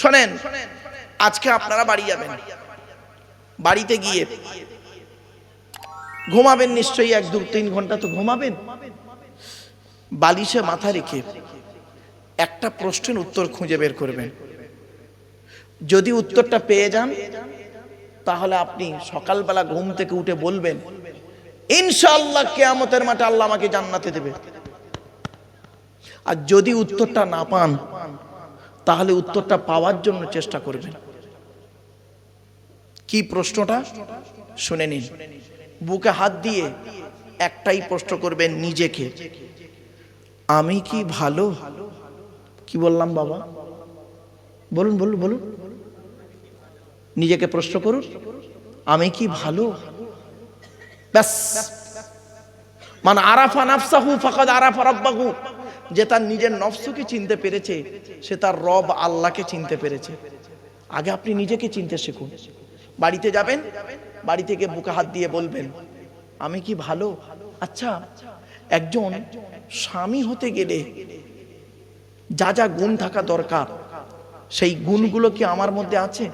শোনেন, আজকে আপনারা বাড়ি যাবেন, বাড়িতে গিয়ে ঘুমাবেন নিশ্চয়ই, 1-2-3 ঘন্টা তো ঘুমাবেন। বালিশে মাথা রেখে একটা প্রশ্নের উত্তর খুঁজে বের করবেন। যদি উত্তরটা পেয়ে যান তাহলে আপনি সকালবেলা ঘুম থেকে উঠে বলবেন, ইনশাআল্লাহ কিয়ামতের মাঠে আল্লাহ আমাকে জান্নাতে দেবে। আর যদি উত্তরটা না পান তাহলে উত্তরটা পাওয়ার জন্য চেষ্টা করবেন। কি প্রশ্নটা শুনে নিন। বুকে হাত দিয়ে একটাই প্রশ্ন করবেন নিজেকে, আমি কি ভালো? কি বললাম বাবা? বলুন বলুন বলুন। নিজেকে প্রশ্ন করুন, আমি কি ভালো? ব্যাস। মান আরাফা নাফসাহু ফাকাদ আরাফা রাব্বাহু। যে তার নিজের নফসকে চিনতে পেরেছে সে তার রব আল্লাহকে চিনতে পেরেছে। আগে আপনি নিজেকে চিনতে শিখুন। বাড়িতে যাবেন, বাড়ি থেকে বুকে হাত দিয়ে বলবেন, আমি কি ভালো? আচ্ছা, একজন স্বামী হতে গেলে যা যা গুণ থাকা দরকার সেই গুণগুলো কি আমার মধ্যে আছে?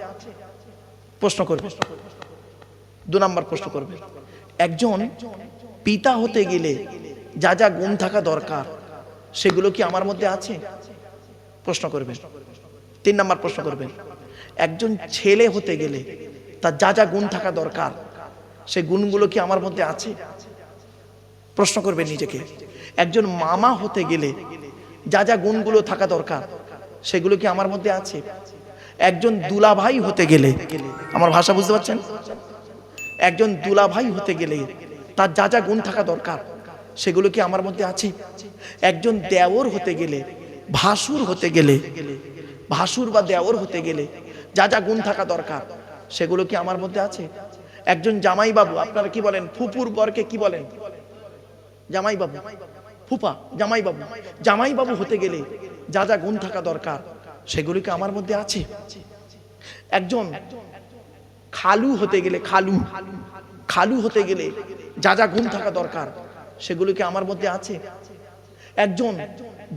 প্রশ্ন করবে। 2 নম্বর প্রশ্ন করবে, একজন পিতা হতে গেলে যা যা গুণ থাকা দরকার সেগুলো কি আমার মধ্যে আছে? প্রশ্ন করবেন। 3 নম্বর প্রশ্ন করবেন, একজন ছেলে হতে গেলে তার যা যা গুণ থাকা দরকার সেই গুণগুলো কি আমার মধ্যে আছে? প্রশ্ন করবেন নিজেকে। একজন মামা হতে গেলে যা যা গুণগুলো থাকা দরকার সেগুলো কি আমার মধ্যে আছে? একজন দুলাভাই হতে গেলে, আমার ভাষা বুঝতে পারছেন? একজন দুলাভাই হতে গেলে তার যা যা গুণ থাকা দরকার সেগুলো কি আমার মধ্যে আছে? একজন দেওর হতে গেলে, ভাসুর হতে গেলে, ভাসুর বা দেওর হতে গেলে যা যা গুণ থাকা দরকার সেগুলো কি আমার মধ্যে আছে? একজন জামাই বাবু, আপনারা কি বলেন? ফুপুর বরকে কি বলেন? জামাই বাবু, ফুপা, জামাই বাবু। জামাই বাবু হতে গেলে যা যা গুণ থাকা দরকার সেগুলো কি আমার মধ্যে আছে? একজন খালু হতে গেলে, খালু হতে গেলে যা যা গুণ থাকা দরকার সেগুলো কি আমার মধ্যে আছে? একজন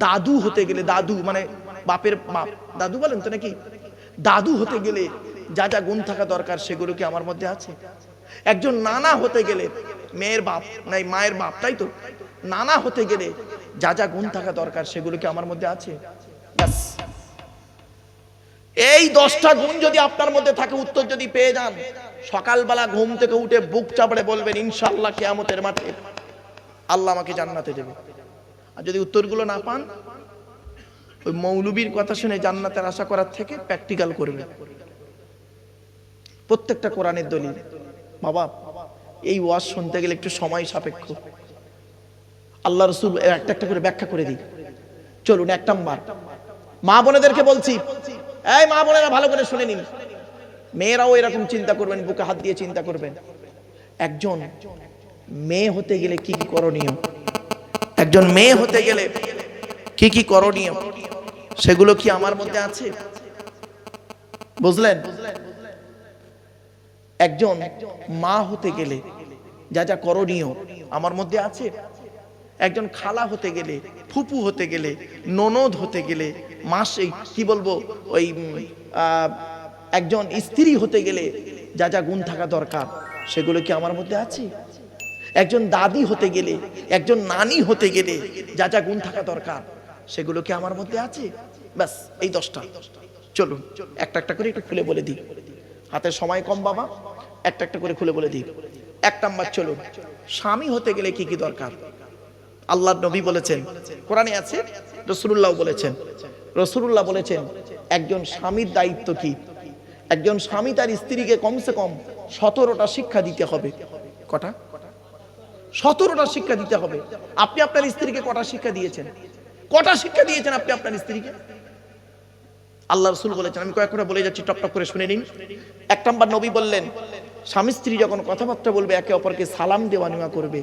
দাদু হতে গেলে, দাদু মানে বাপের বাপ, দাদু বলেন তো নাকি? দাদু হতে গেলে যা যা গুণ থাকা দরকার সেগুলো কি আমার মধ্যে আছে? একজন নানা হতে গেলে, মেয়ের বাপ নাই মায়ের বাপ, তাই তো? নানা হতে গেলে যা যা গুণ থাকা দরকার সেগুলো কি আমার মধ্যে আছে? ব্যাস। এই 10টা গুণ যদি আপনার মধ্যে থাকে, উত্তর যদি পেয়ে যান, সকালবেলা ঘুম থেকে উঠে বুক চাপড়ে বলবেন, ইনশাআল্লাহ কিয়ামতের মাঠে আল্লাহ আমাকে জান্নাতে দেবে। আর যদি উত্তরগুলো না পান, ওই মৌলবীর কথা শুনে জান্নাতের আশা করার থেকে প্র্যাকটিক্যাল করবেন। প্রত্যেকটা কোরআনের দলিল। বাবা, এই ওয়াজ শুনতে গেলে একটু সময় সাপেক্ষ। আল্লাহ রাসূল একটা একটা করে ব্যাখ্যা করে দিই। চলুন, 1 নাম্বার, মা বোনেদেরকে বলছি, এই মা বোনেরা ভালো করে শুনে নিন। মেয়েরাও এরকম চিন্তা করবেন, বুকে হাত দিয়ে চিন্তা করবেন। একজন মেয়ে হতে গেলে কি কি করণীয়, একজন মেয়ে হতে গেলে কি কি করণীয় সেগুলো কি আমার মধ্যে আছে? বুঝলেন? একজন মা হতে গেলে যা যা করণীয় আমার মধ্যে আছে? একজন খালা হতে গেলে, ফুপু হতে গেলে, ননদ হতে গেলে, মাসে কি বলবো, ওই একজন স্ত্রী হতে গেলে যা যা গুণ থাকা দরকার সেগুলো কি আমার মধ্যে আছে? একজন দাদি হতে গেলে, একজন নানি হতে গেলে যা যা গুণ থাকা দরকার সেগুলো কি আমার মধ্যে আছে? ব্যাস, এই 10টা। চলুন একটা একটা করে একটু খুলে বলে দিই। হাতে সময় কম বাবা, একটা একটা করে খুলে বলে দিই। 1 নাম্বার, চলুন, স্বামী হতে গেলে কি কি দরকার? আল্লাহর নবী বলেছেন, কোরআনে আছে, রাসূলুল্লাহ বলেছেন। রাসূলুল্লাহ বলেছেন একজন স্বামীর দায়িত্ব কি? একজন স্বামী তার স্ত্রীকে কমসে কম 17টা শিক্ষা দিতে হবে। কটা? 17টা শিক্ষা দিতে হবে। আপনি আপনার স্ত্রীকে কটা শিক্ষা দিয়েছেন? কটা শিক্ষা দিয়েছেন আপনি আপনার স্ত্রীকে? আল্লাহ রাসূল বলেছেন, আমি কয়েকটা বলে যাচ্ছি, টপ টপ করে শুনে নিন। 1 নাম্বার, নবী বললেন স্বামী স্ত্রী যখন কথাবার্তা বলবে একে অপরকে সালাম দেওয়া নেওয়া করবে।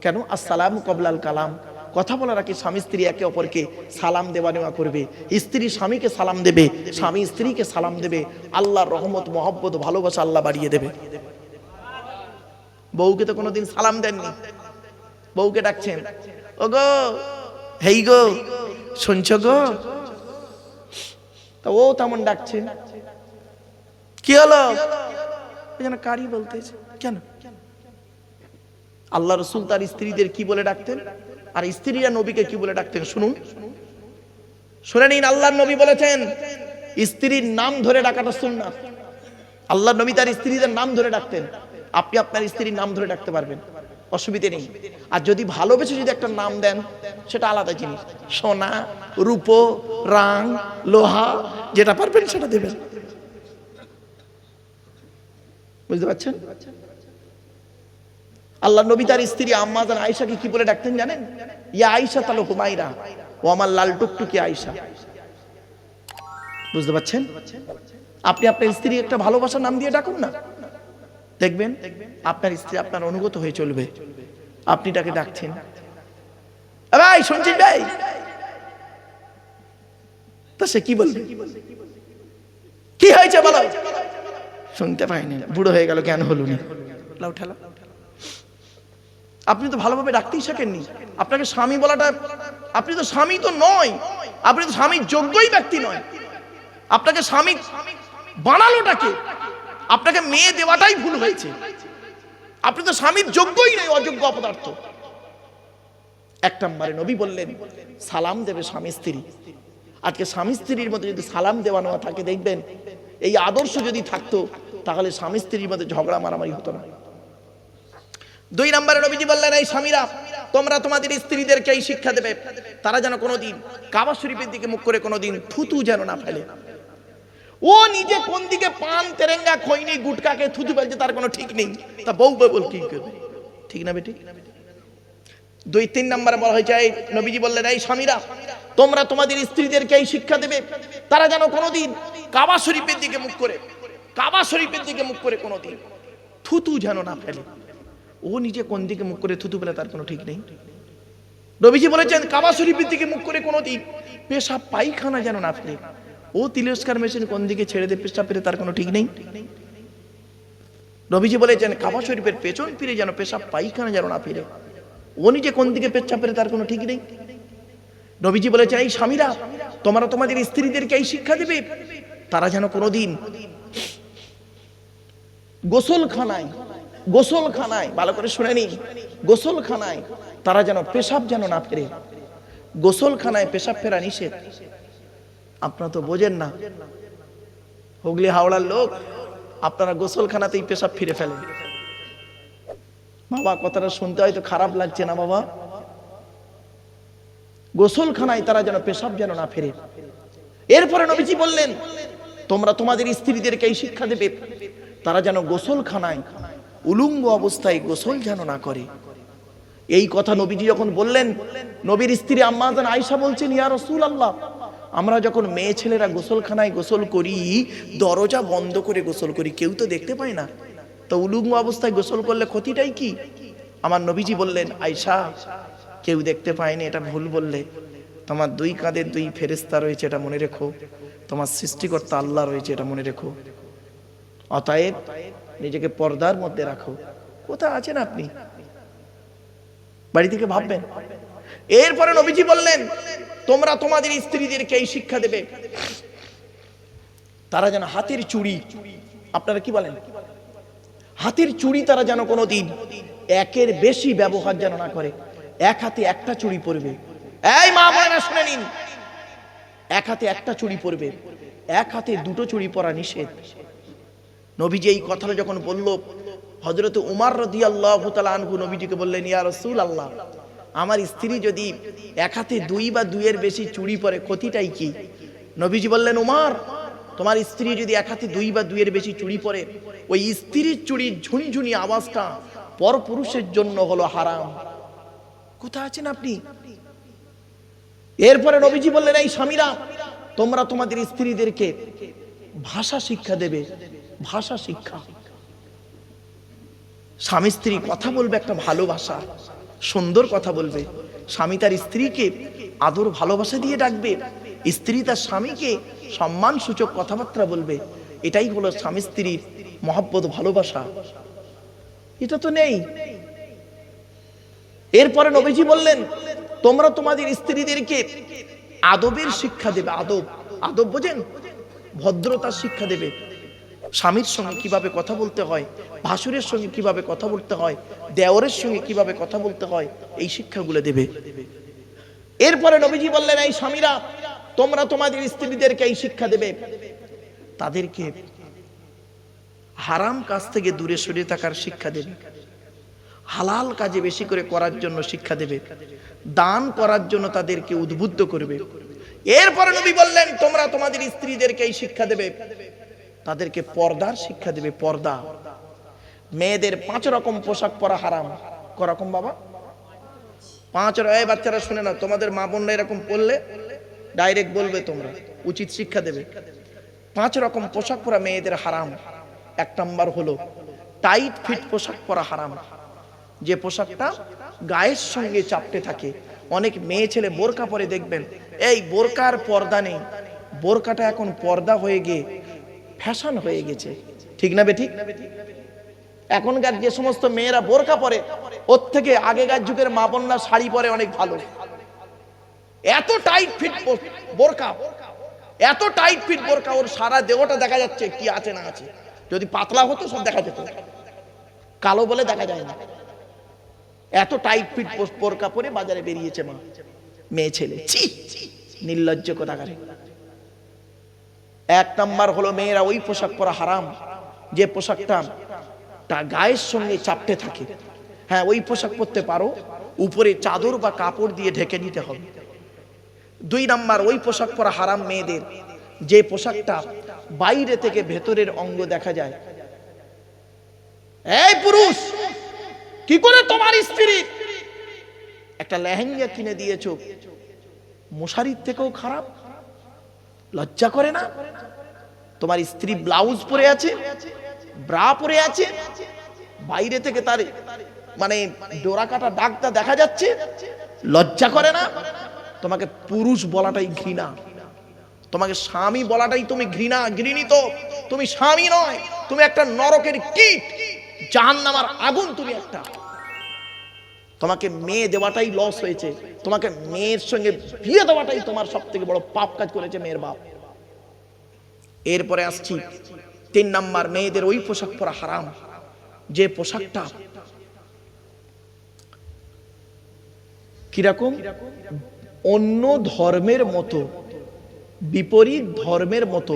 কেন? আসসালামু ক্বাবলাল কালাম। কথা বলার আগে স্বামী স্ত্রী একে অপরকে সালাম দেওয়া নেওয়া করবে। স্ত্রী স্বামীকে সালাম দেবে, স্বামী স্ত্রীকে সালাম দেবে। আল্লাহর রহমত, মহব্বত, ভালোবাসা আল্লাহ বাড়িয়ে দেবে। বউকে তো কোনোদিন সালাম দেননি, বউকে ডাকছেন, ও গো, হেই গো, শুনছো গো, তা ও তেমন ডাকছে, কি হলো যেন কারি বলতেছে কেন? আল্লাহ রাসূল তার স্ত্রীদের কি বলে ডাকতেন, আর স্ত্রীরা নবীকে কি বলে ডাকতেন শুনুন, শুনে নিন। আল্লাহর নবী বলেছেন স্ত্রীর নাম ধরে ডাকাটা সুন্নাত। আল্লাহর নবী তার স্ত্রীদের নাম ধরে ডাকতেন। আপনি আপনার স্ত্রীর নাম ধরে ডাকতে পারবেন, অসুবিধে নেই। আর যদি ভালোবেসে যদি একটা নাম দেন সেটা আলাদা জিনিস, সোনা রূপো রাং লোহা যেটা পারবেন সেটা দেবেন, বুঝতে পারছেন? আল্লাহ নবী তার স্ত্রী আম্মা জান আয়েশাকে কি বলে ডাকতেন জানেন? ইয়া আয়েশা তাল হুমায়রা, ও আমার লাল টুকটুকি আয়েশা। বুঝতে পারছেন? আপনি আপনার স্ত্রী একটা ভালোবাসার নাম দিয়ে ডাকুন না, দেখবেন আপনার স্ত্রী আপনার অনুগত হয়ে চলবে। আপনি তাকে ডাকছেন, ভাই শুনছেন ভাই, তা সে কি বলবে, কি হয়েছে বলো, শুনতে পাইনি, বুড়ো হয়ে গেল, জ্ঞান হলো না, লাউ ঠেলা। আপনি তো ভালোভাবে ডাকতেই শেখেননি। আপনাকে স্বামী বলাটা, আপনি তো স্বামী তো নয়, আপনি তো স্বামীর যোগ্যই ব্যক্তি নয়। আপনাকে স্বামী বানালোটাকে, আপনাকে মেয়ে দেওয়াটাই ভুল হয়েছে। আপনি তো স্বামীর যোগ্যই নয়, অযোগ্য অপদার্থ। এক নম্বরে নবী বললেন সালাম দেবে স্বামী স্ত্রী। আজকে স্বামী স্ত্রীর মধ্যে যদি সালাম দেওয়া নেওয়া থাকে, দেখবেন এই আদর্শ যদি থাকতো তাহলে স্বামী স্ত্রীর মধ্যে ঝগড়া মারামারি হতো না। দুই নম্বরে নবীজি বললেন এই স্বামীরা তোমরা তোমাদের স্ত্রীদেরকে এই শিক্ষা দেবে, তারা যেন কোনোদিন কাবা শরীফের দিকে মুখ করে কোনোদিন থুতু যেন না ফেলে। ও নিজে কোন দিকে পান তেরেঙ্গা খৈনি গুটকাকে থুতু ফেলছে তার কোনো ঠিক নেই, তা বউ বল কি করবে, ঠিক না বেটি? দুই তিন নম্বরে বলা হয়েছে নবীজি বললেন এই স্বামীরা তোমরা তোমাদের স্ত্রীদেরকে এই শিক্ষা দেবে, তারা যেন কোনোদিন কাবা শরীফের দিকে মুখ করে, কাবা শরীফের দিকে মুখ করে কোনোদিন থুতু যেন না ফেলে। ও নিজে কোন দিকে মুখ করে থুতু ফেলে তার কোনো ঠিক নেই। নবীজি বলেছেন কাবা শরীফের দিকে মুখ করে কোনোদিন পেশাব পায়খানা যেন না ফেলে। ও তিরস্কার মেশিন কোন দিকে ছেড়ে দিয়ে পেশাব ফেলে তার কোনো ঠিক নেই। নবীজি বলেছেন কাবা শরীফের পেছন ফিরে যেন পেশাব পায়খানা যেন না ফিরে। ও নিজে কোন দিকে পেশাব ফেলে তার কোনো ঠিক নেই। নবীজি বলেছেন এই স্বামীরা তোমরা তোমাদের স্ত্রীদেরকে এই শিক্ষা দেবে, তারা যেন কোনোদিন গোসলখানায় ভালো করে শুনে নিন, গোসলখানায় তারা যেন পেশাব যেন না ফেরে। গোসলখানায় পেশাব ফেরা নিষেধ। আপনারা তো বোঝেন না, হুগলি হাওড়ার লোক, আপনারা গোসলখানাতেই পেশাব ফিরে ফেলেন। বাবা কথাটা শুনতে হয়তো খারাপ লাগছে না বাবা, গোসলখানায় তারা যেন পেশাব যেন না ফেরে। এরপরে নবীজি বললেন তোমরা তোমাদের স্ত্রীদেরকে এই শিক্ষা দেবে, তারা যেন গোসলখানায় উলঙ্গ অবস্থায় গোসল যেন না করে। এই কথা নবীজি যখন বললেন, নবীর স্ত্রী আম্মা জান আয়েশা বলছেন ইয়া রাসূলুল্লাহ, আমরা যখন মেয়ে ছেলেরা গোসলখানায় গোসল করি দরজা বন্ধ করে গোসল করি, কেউ তো দেখতে পায় না, তো উলঙ্গ অবস্থায় গোসল করলে ক্ষতিটাই কি? আমার নবীজি বললেন আয়েশা কেউ দেখতে পায়নি এটা ভুল বললে, তোমার দুই কাঁধে দুই ফেরেশতা রয়েছে এটা মনে রেখো, তোমার সৃষ্টিকর্তা আল্লাহ রয়েছে এটা মনে রেখো, অতএব নিজেকে পর্দার মধ্যে রাখো। কোথায় আছেন আপনি? বাড়ি থেকে ভাববেন। এরপরে নবীজি বললেন তোমরা তোমাদের স্ত্রীদেরকে এই শিক্ষা দেবে, তারা যেন হাতের চুড়ি, আপনারা কি বলেন, হাতের চুড়ি তারা যেন কোনোদিন একের বেশি ব্যবহার যেন না করে। এক হাতে একটা চুড়ি পরবে, এই মা বোনেরা শুনে নিন, এক হাতে একটা চুড়ি পরবে, এক হাতে দুটো চুড়ি পরা নিষেধ। নবীজি এই কথাটা যখন বলল, হযরত উমর রাদিয়াল্লাহু তাআলা আনহু নবীজিকে বললেন ইয়া রাসূলুল্লাহ, আমার স্ত্রী যদি এক হাতে দুই বা দুইয়ের বেশি চুড়ি পরে ক্ষতিটাই কি? নবীজি বললেন উমর, তোমার স্ত্রী যদি এক হাতে দুই বা দুইয়ের বেশি চুড়ি পরে, ওই স্ত্রীর চুড়ির ঝুনঝুনি আওয়াজটা পরপুরুষের জন্য হলো হারাম। কোথায় আছেন আপনি? এরপরে নবীজি বললেন এই স্বামীরা তোমরা তোমাদের স্ত্রীদেরকে ভাষা শিক্ষা দেবে, ভাষা শিক্ষা। স্বামী স্ত্রী কথা বলবে একটা ভালোবাসা, সুন্দর কথা বলবে। স্বামী তার স্ত্রীকে আদর ভালোবাসা দিয়ে ডাকবে, স্ত্রী তার স্বামীকে সম্মান সূচক কথাবার্তা বলবে। এটাই হলো স্বামী স্ত্রীর মহব্বত ভালোবাসা। এটা তো নেই। এরপরে নবীজি বললেন তোমরা তোমাদের স্ত্রীদেরকে আদবের শিক্ষা দেবে। আদব, আদব বোঝেন? ভদ্রতার শিক্ষা দেবে, স্বামীর সঙ্গে কিভাবে কথা বলতে হয়, ভাসুরের সঙ্গে কিভাবে কথা বলতে হয়, দেওরের সঙ্গে কিভাবে কথা বলতে হয়, এই শিক্ষাগুলো দেবে। এরপরে নবীজি বললেন, এই স্বামীরা তোমরা তোমাদের স্ত্রীদেরকে এই শিক্ষা দেবে, তাদেরকে হারাম কাজ থেকে দূরে সরে থাকার শিক্ষা দেবে, হালাল কাজে বেশি করে করার জন্য শিক্ষা দেবে, দান করার জন্য তাদেরকে উদ্বুদ্ধ করবে। এরপরে নবী বললেন, তোমরা তোমাদের স্ত্রীদেরকে এই শিক্ষা দেবে, তাদেরকে পর্দার শিক্ষা দেবে। পর্দা, মেয়েদের 5 রকম পোশাক পরা হারাম। করকম বাবা? 5 রকম। এই বাচ্চারা শুনে না, তোমাদের মা বোনরা এরকম পড়লে ডাইরেক্ট বলবে, তোমরা উচিত শিক্ষা দেবে। 5 রকম পোশাক পরা মেয়েদের হারাম। 1 নাম্বার হলো টাইট ফিট পোশাক পরা হারাম, যে পোশাকটা গায়ের সঙ্গে চাপটে থাকে। অনেক মেয়ে ছেলে বোরকা পরে দেখবেন, এই বোরকার পর্দা নেই, বোরকাটা এখন পর্দা হয়ে গিয়ে ফ্যাশন হয়ে গেছে, ঠিক না বেঠিক? এখনকার যে সমস্ত মেয়েরা বোরকা পরে, ওর থেকে আগেকার যুগের মা বোনরা শাড়ি পরে অনেক ভালো। এত টাইট ফিট বোরকা, এত টাইট ফিট বোরকা, ওর সারা দেহটা দেখা যাচ্ছে কি আছে না আছে। যদি পাতলা হতো সব দেখা যেত, কালো বলে দেখা যায় না। এত টাইট ফিট বোরকা পরে বাজারে বেরিয়েছে মা, মেয়ে ছেলে, ছি, নির্লজ্জ কোথাকারে। 1 নাম্বার হলো মেয়েরা ওই পোশাক পরা হারাম যে পোশাকটা গায়ের সঙ্গে চাপটে থাকে। হ্যাঁ, ওই পোশাক পরতে পারো, উপরে চাদর বা কাপড় দিয়ে ঢেকে নিতে হবে। 2 নাম্বার, ওই পোশাক পরা হারাম মেয়েদের যে পোশাকটা বাইরে থেকে ভেতরের অঙ্গ দেখা যায়। এই পুরুষ, কি করে তোমার স্ত্রী একটা লেহেঙ্গা কিনে দিয়েছো, মশারির থেকেও খারাপ? লজ্জা করে না? তোমার স্ত্রী ব্লাউজ পরে আছে, ব্রা পরে আছে, বাইরে থেকে তার মানে ডোরা কাটা দাগটা দেখা যাচ্ছে, লজ্জা করে না? তোমাকে পুরুষ বলাটাই ঘৃণা, তোমাকে স্বামী বলাটাই তুমি ঘৃণিত। তুমি স্বামী নয়, তুমি একটা নরকের কীট, জাহান্নামের আগুন তুমি একটা। তোমাকে মেয়ে দেওয়াটাই লস হয়েছে, তোমাকে মেয়ের সঙ্গে বিয়ে দেওয়াটাই তোমার সবথেকে বড় পাপ কাজ করেছে মেয়ের বাপ। এরপরে আসছি 3 নাম্বার, মেয়েদের ওই পোশাক পরা হারাম যে পোশাকটা কিরকম, অন্য ধর্মের মতো, বিপরীত ধর্মের মতো।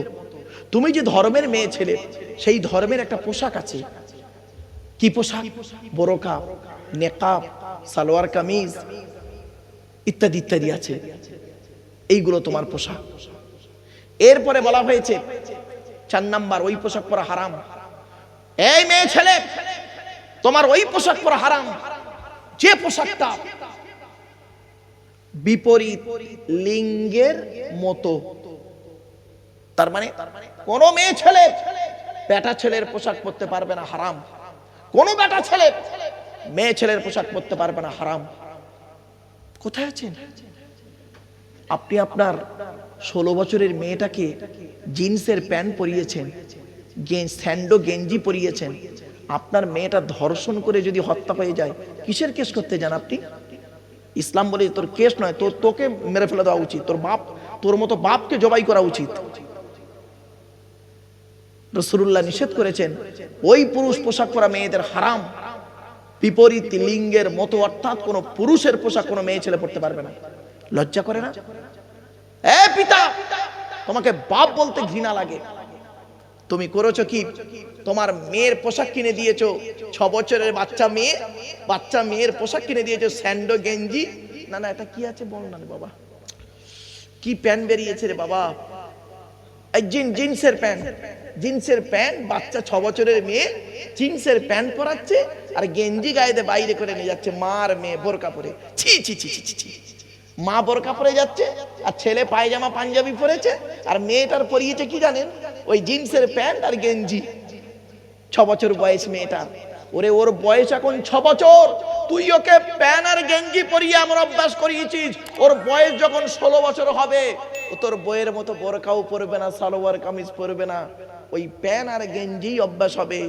তুমি যে ধর্মের মেয়ে ছেলে, সেই ধর্মের একটা পোশাক আছে। কি পোশাক? বোরকা, নেকাব, সালোয়ার কামিজ ইত্যাদি ইত্যাদি আছে, এইগুলো তোমার পোশাক। এরপরে বলা হয়েছে 4 নাম্বার, ওই পোশাক পরা হারাম। এই মেয়ে ছেলে, তোমার ওই পোশাক পরা হারাম যে পোশাকটা বিপরীত লিঙ্গের মতো। তার মানে কোন মেয়ে ছেলে বেটা ছেলের পোশাক পরতে পারবে না, হারাম। কোন বেটা ছেলে মেয়ে ছেলের পোশাক পরতে পারবে না, হারাম। কোথায় আছেন আপনি? আপনার 16 বছরের মেয়েটাকে জিন্সের প্যান্ট পরিয়েছেন, স্যান্ডো গেঞ্জি পরিয়েছেন। আপনার মেয়েটা ধর্ষণ করে যদি হত্যা হয়ে যায়, কিসের কেস করতে যান আপনি? ইসলাম বলে তোর কেস নয়, তোকে মেরে ফেলে দেওয়া উচিত, তোর মতো বাপকে জবাই করা উচিত। রাসূলুল্লাহ নিষেধ করেছেন ওই পুরুষ পোশাক পরা মেয়েদের হারাম, বিপরীত লিঙ্গের মতো, অর্থাৎ কোন পুরুষের পোশাক কোনো মেয়ে ছেলে পরতে পারবে না। লজ্জা করে না? এ পিতা, তোমাকে বাপ বলতে ঘৃণা লাগে। তুমি করেছো কি? তোমার মেয়ের পোশাক কিনে দিয়েছো, 6 বছরের বাচ্চা মেয়ের পোশাক কিনে দিয়েছো, স্যান্ডো গেঞ্জি, না এটা কি আছে বল না বাবা, কি প্যান্ট বেরিয়েছে রে বাবা, জিন্সের প্যান্ট, বাচ্চা 6 বছরের মেয়ে জিন্সের প্যান্ট পরাচ্ছে আর গেঞ্জি গায়ে বাইরে করে নিয়ে যাচ্ছে। মার মেয়ে বোরকা পরে, ছি ছি ছি ছি ছি। মা বোরকা পরে যাচ্ছে আর ছেলে পায়জামা পাঞ্জাবি পরেছে, আর মেয়েটার পরিয়েছে কি জানেন? ওই জিন্সের প্যান্ট আর গেঞ্জি। 6 বছর বয়স মেয়েটা। ওর বয়স এখন 6 বছর, তুই ওকে প্যান্ট আর গেঞ্জি পরিয়ে আমার অভ্যাস করিয়েছিস। ওর বয়স যখন 16 বছর হবে, ও তোর বইয়ের মতো বোরকাও পরবে না, সালোয়ার কামিজ পরবে না, ওই প্যান্ট আর গেঞ্জি অভ্যাস হবে।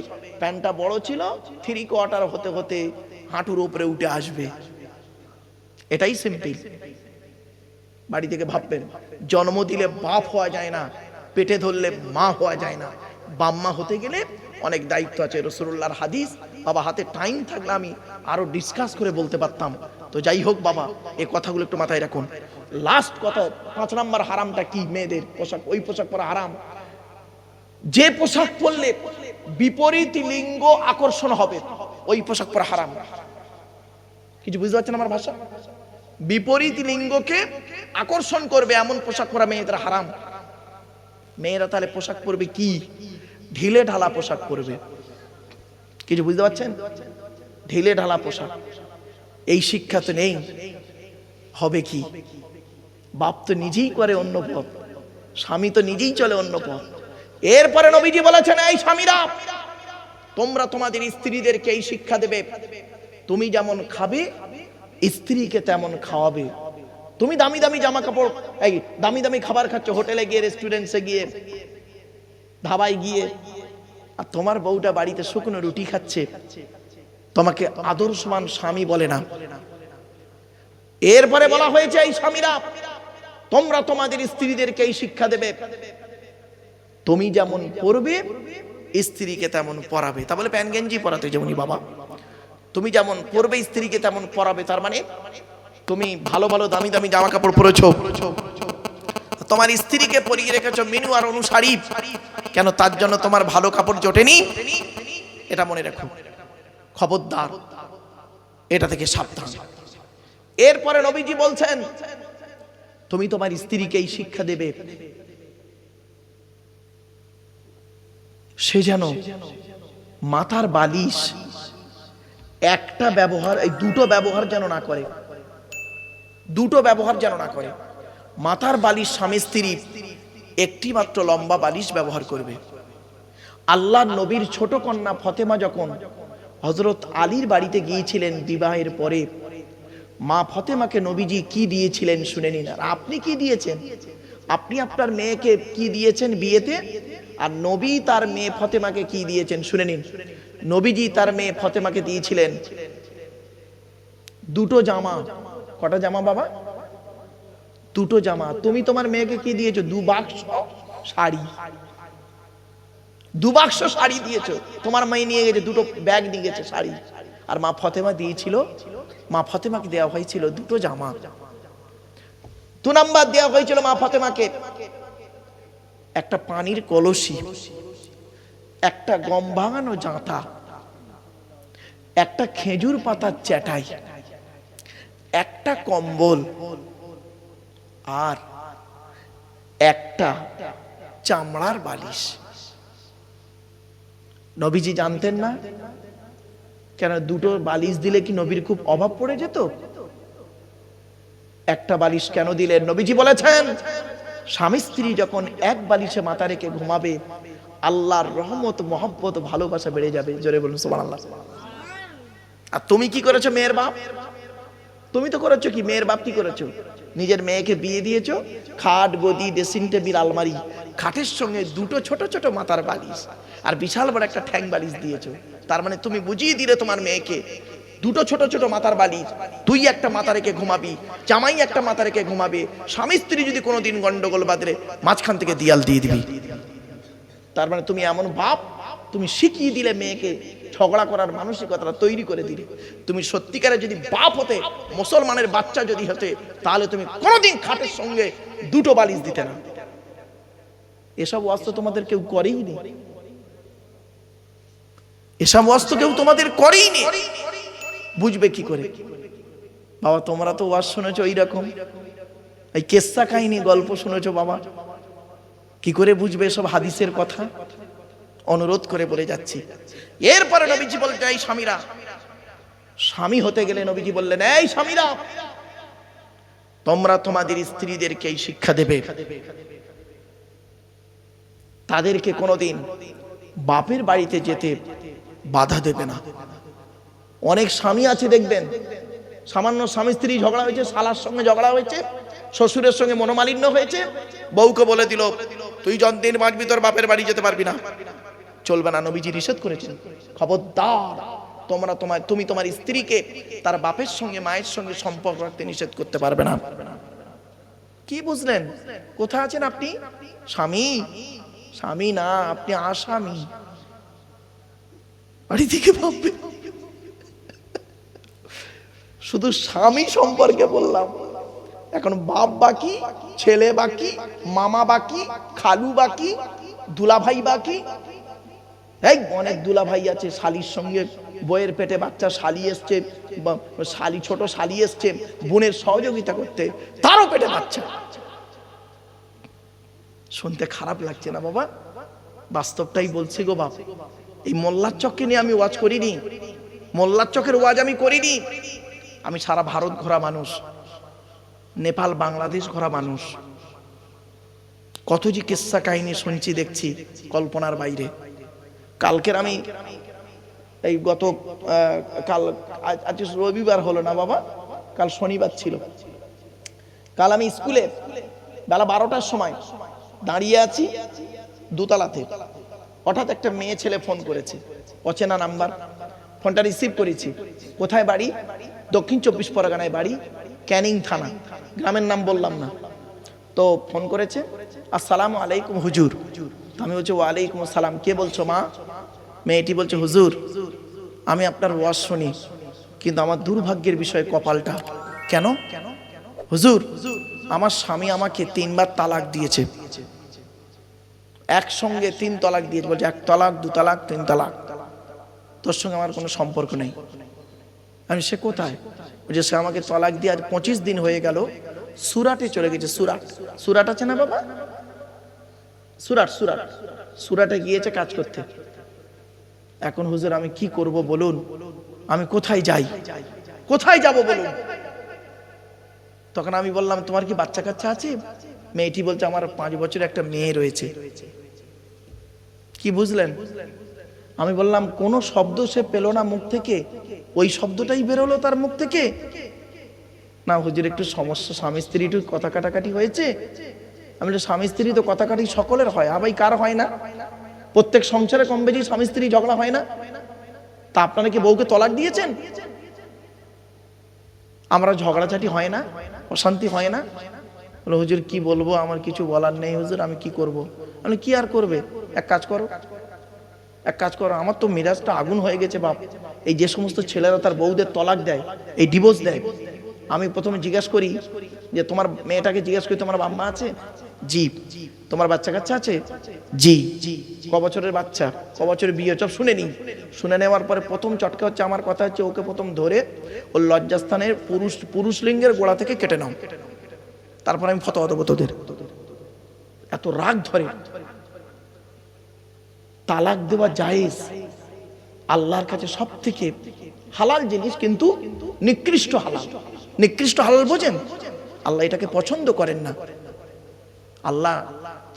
প্যান্টটা বড় ছিল, 3/4 হতে হতে হাঁটুর উপরে উঠে আসবে। এটাই সিম্পল। বাড়ি থেকে ভাববেন, জন্ম দিলে বাপ হওয়া যায় না, পেটে ধরলে মা হওয়া যায় না, বাম্মা হতে গেলে অনেক দায়িত্ব আছে। রাসূলুল্লাহর হাদিস বাবা, হাতে টাইম থাকলে আমি আরো ডিসকাস করে বলতে পারতাম। তো যাই হোক বাবা, এই কথাগুলো একটু মাথায় রাখুন। লাস্ট কথা, 5 নাম্বার হারামটা কি? মেয়েদের পোশাক, ওই পোশাক পরা হারাম যে পোশাক পরলে বিপরীত লিঙ্গ আকর্ষণ হবে, ওই পোশাক পরা হারাম। কিছু বুঝতে পারছেন আমার ভাষা? বিপরীত লিঙ্গকে আকর্ষণ করবে এমন পোশাক পরা মেয়েদের হারাম। মেয়েরা তাহলে পোশাক পরবে কি? ঢিলে ঢালা পোশাক পরবে। কিছু বুঝতে পারছেন? ঢিলে ঢালা পোশাক। এই শিক্ষা তো নেই। হবে কি? বাপ তো নিজেই করে অন্য পথ, স্বামী তো নিজেই চলে অন্য পথ। এরপরে নবীজি বলেছেন, এই স্বামীরা, তোমরা তোমাদের স্ত্রীদেরকে এই শিক্ষা দেবে, তুমি যেমন খাবে স্ত্রীকে তেমন খাওয়াবে। তুমি দামি দামি জামা কাপড়, এই দামি দামি খাবার খাচ্ছ, হোটেলে গিয়ে, রেস্টুরেন্টসে গিয়ে, ধাবায় গিয়ে, আর তোমার বউটা বাড়িতে শুকনো রুটি খাচ্ছে, তোমাকে আদর্শমান স্বামী বলে না। এরপরে বলা হয়েছে, এই স্বামীরা, তোমরা তোমাদের স্ত্রীদেরকে এই শিক্ষা দেবে, তুমি যেমন পরবে স্ত্রীকে তেমন পরাবে। তা বলে প্যান্ট গেঞ্জি পরাতে যেমনই বাবা, তুমি যেমন পরবে স্ত্রীকে তেমন পরাবে। তার মানে তুমি ভালো ভালো দামি দামি জামা কাপড় পরেছো, তোমার স্ত্রীকে পরিয়ে রেখেছো মেনু আর অনুসারী, কেন? তার জন্য তোমার ভালো কাপড় জোটেনি। এটা মনে রাখো, খবরদার, এটা থেকে সাবধান। এরপরে নবীজি বলছেন, তুমি তোমার স্ত্রীকে এই শিক্ষা দেবে, সে যেন মাথার বালিশ একটা ব্যবহার, এই দুটো ব্যবহার যেন না করে, দুটো ব্যবহার যেন না করে। মাথার বালিশ স্বামী স্ত্রী একটি মাত্র লম্বা বালিশ ব্যবহার করবে। আল্লাহর নবীর ছোট কন্যা ফতেমা যখন হযরত আলীর বাড়িতে গিয়েছিলেন বিবাহের পরে, মা ফতেমাকে নবীজি কি দিয়েছিলেন শুনে নিন। আর আপনি কি দিয়েছেন? আপনি আপনার মেয়েকে কি দিয়েছেন বিয়েতে? আর নবী তার মেয়ে ফতেমাকে কি দিয়েছেন শুনে নিন। নবীজি তার মেয়ে ফতেমাকে দিয়েছিলেন দুটো জামা। কটা জামা বাবা? দুটো জামা। তুমি তোমার মেয়েকে কি দিয়েছো? 2 বাক্স শাড়ি। 2 বাক্স শাড়ি দিয়েছো। তোমার মেয়ে নিয়ে গেছে, দুটো ব্যাগ নিয়ে গেছে শাড়ি। আর মা ফতেমা দিয়েছিল, মা ফতেমাকে দেওয়া হয়েছিল দুটো জামা। 2 নাম্বার দেওয়া হয়েছিল মা ফতেমাকে একটা পানির কলসি, একটা গম ভাঙানো জাঁতা, একটা খেজুর পাতার চাটাই, একটা কম্বল, আর একটা চামড়ার বালিশ। নবীজি জানতেন না? কেন দুটো বালিশ দিলে কি নবীর খুব অভাব পড়ে যেত? একটা বালিশ কেন দিলেন? নবীজি বলেছেন, স্বামী স্ত্রী যখন এক বালিশে মাথা রেখে ঘুমাবে, আল্লাহর রহমত, মহব্বত, ভালোবাসা বেড়ে যাবে। জোরে বলুন সুবহানাল্লাহ। আর তুমি কি করেছো মেয়ের বাপ? তুমি তো করেছো কি? মেয়ের বাপ কি করেছো? নিজের মেয়েকে বিয়ে দিয়েছো, খাট, গদি, ড্রেসিং টেবিল, আলমারি, খাটের সঙ্গে দুটো ছোট ছোট মাথার বালিশ আর বিশাল বড় একটা ঠ্যাং বালিশ দিয়েছো। তার মানে তুমি বুঝিয়ে দিলে তোমার মেয়েকে দুটো ছোট ছোট মাথার বালিশ, তুই একটা মাথা রেখে ঘুমাবি, জামাই একটা মাথা রেখে ঘুমাবে। স্বামী স্ত্রী যদি কোনোদিন গন্ডগোল বাঁধলে মাঝখান থেকে দেয়াল দিয়ে দিবি। তার মানে তুমি এমন বাপ, তুমি শিখিয়ে দিলে মেয়েকে ঝগড়া করার মানসিকতা তৈরি করে দিলে। তুমি সত্যিকারে যদি বাপ হতে, মুসলমানের বাচ্চা যদি হতে, তাহলে তুমি কোনোদিন খাটের সঙ্গে দুটো বালিশ দিতে না। এসব ওয়াজ তোমাদের কেউ করেই নি, এসব ওয়াজ কেউ তোমাদের করেই নি। বুঝবে কি করে বাবা? তোমরা তো ওয়াজ শুনেছো এইরকম, এই কেসা কাহিনী গল্প শুনেছো বাবা, কি করে বুঝবে এসব হাদিসের কথা? অনুরোধ করে বলে যাচ্ছি। এরপরে নবীজি বলতে, এই স্বামীরা, স্বামী হতে গেলে নবীজি বললেন, এই স্বামীরা, তোমরা তোমাদের স্ত্রীদেরকে এই শিক্ষা দেবে, তাদেরকে কোনোদিন বাপের বাড়িতে যেতে বাধা দেবে না। অনেক স্বামী আছে দেখবেন, সামান্য স্বামী স্ত্রী ঝগড়া হয়েছে, শালার সঙ্গে ঝগড়া হয়েছে, শ্বশুরের সঙ্গে মনোমালিন্য হয়েছে, বউকে বলে দিল, তুই যতদিন বাঁচবি তোর বাপের বাড়ি যেতে পারবি না। চলবে না, নবীজি নিষেধ করেছেন। খবরদার, তুমি তোমার স্ত্রীকে তার বাপের সঙ্গে, মায়ের সঙ্গে সম্পর্ক রাখতে নিষেধ করতে পারবে না। কি বুঝলেন? কোথায় আছেন আপনি? স্বামী, স্বামী না, আপনি আসামি। বাড়ি থেকে ভাববে শুধু স্বামী সম্পর্কে বললাম, এখন বাপ বাকি, ছেলে বাকি, মামা বাকি, খালু বাকি, দুলাভাই বাকি। এই অনেক দুলাভাই আছে, শালির সঙ্গে বইয়ের পেটে বাচ্চা, শালি এসছে, শালি ছোট শালি এসছে বোনের সহযোগিতা করতে, তারও পেটে বাচ্চা। শুনতে খারাপ লাগছে না বাবা? বাস্তবটাই বলছি গো বাপ। এই মোল্লার চককে নিয়ে আমি ওয়াজ করিনি, মোল্লার চকের ওয়াজ আমি করিনি। আমি সারা ভারত ঘোরা মানুষ, নেপাল বাংলাদেশ ঘোরা মানুষ। কত যে কিস্সা কাহিনী শুনছি, দেখছি কল্পনার বাইরে। কালকের আমি এই গত কাল, আজ রবিবার হলো না বাবা, কাল শনিবার ছিল। কাল আমি স্কুলে বেলা 12টার সময় দাঁড়িয়ে আছি দোতলাতে, হঠাৎ একটা মেয়ে ছেলে ফোন করেছে, অচেনা নাম্বার। ফোনটা রিসিভ করেছি। কোথায় বাড়ি? দক্ষিণ 24 পরগনায় বাড়ি, ক্যানিং থানা, গ্রামের নাম বললাম না। তো ফোন করেছে, আসসালামু আলাইকুম হুজুর। আমি বলছি ওয়ালাইকুম আসসালাম। কে বলছো মা? মেয়েটি বলছে, হুজুর আমি আপনার ওয়াজ শুনি, কিন্তু আমার দুর্ভাগ্যের বিষয় কপালটা। কেন? হুজুর আমার স্বামী আমাকে 3 বার তালাক দিয়েছে, একসঙ্গে 3 তালাক দিয়েছে। বলছে 1 তালাক, 2 তালাক, 3 তালাক, তোর সঙ্গে আমার কোনো সম্পর্ক নেই। আমি, সে কোথায়? বলছে সে আমাকে তালাক দিয়ে আজ 25 দিন হয়ে গেল, সুরাটে চলে গেছে। সুরাট, সুরাট আছে না বাবা? সুরাট, সুরাট, সুরাটে গিয়েছে কাজ করতে। এখন হুজুর আমি কি করব বলুন, আমি কোথায় যাই, কোথায় যাব বলুন? তখন আমি বললাম, তোমার কি বাচ্চা কাচ্চা আছে? মেয়েটি বলছে, আমার 5 বছরের একটা মেয়ে রয়েছে। কি বুঝলেন? আমি বললাম, কোন শব্দ সে পেল না মুখ থেকে, ওই শব্দটাই বেরোলো তার মুখ থেকে। না হুজুর একটু সমস্যা, স্বামী স্ত্রী একটু কথা কাটাকাটি হয়েছে। আমি বলি, স্বামী স্ত্রী তো কথা কাটি সকলের হয়, আবার কার হয় না? প্রত্যেক সংসারে কম বেশি স্বামী স্ত্রী ঝগড়া হয় না? তা আপনারা কি বউকে তলাক দিয়েছেন? আমরা ঝগড়াঝাটি হয় না, অশান্তি হয় না? বলে হুজুর কি বলবো, আমার কিছু বলার নেই হুজুর, আমি কি করব? আমি, কি আর করবে, এক কাজ করো, এক কাজ করো, আমার তো মিরাজটা আগুন হয়ে গেছে বাপ। এই যে সমস্ত ছেলেরা তার বউদের তলাক দেয়, এই ডিভোর্স দেয়, আমি প্রথমে জিজ্ঞাসা করি যে তোমার মেয়েটাকে জিজ্ঞাসা করি, তোমার বাবা মা আছে? জি। তোমার বাচ্চা কাচ্চা আছে? জি। ক বছরের বাচ্চা, ক বছরের বিয়ে, সব শুনে নি। শুনে নেওয়ার পরে প্রথম চটকা হচ্ছে, আমার কথা হচ্ছে, ওকে প্রথম ধরে ওর লজ্জাস্থানের পুরুষ লিঙ্গের গোড়া থেকে কেটে নাও, তারপর আমি ফতোয়া দেবো তোদের। এত রাগ ধরে। তালাক দেওয়া জায়েজ, আল্লাহর কাছে সব থেকে হালাল জিনিস, কিন্তু নিকৃষ্ট হালাল। নিকৃষ্ট হালাল বোঝেন? আল্লাহ এটাকে পছন্দ করেন না। আল্লাহ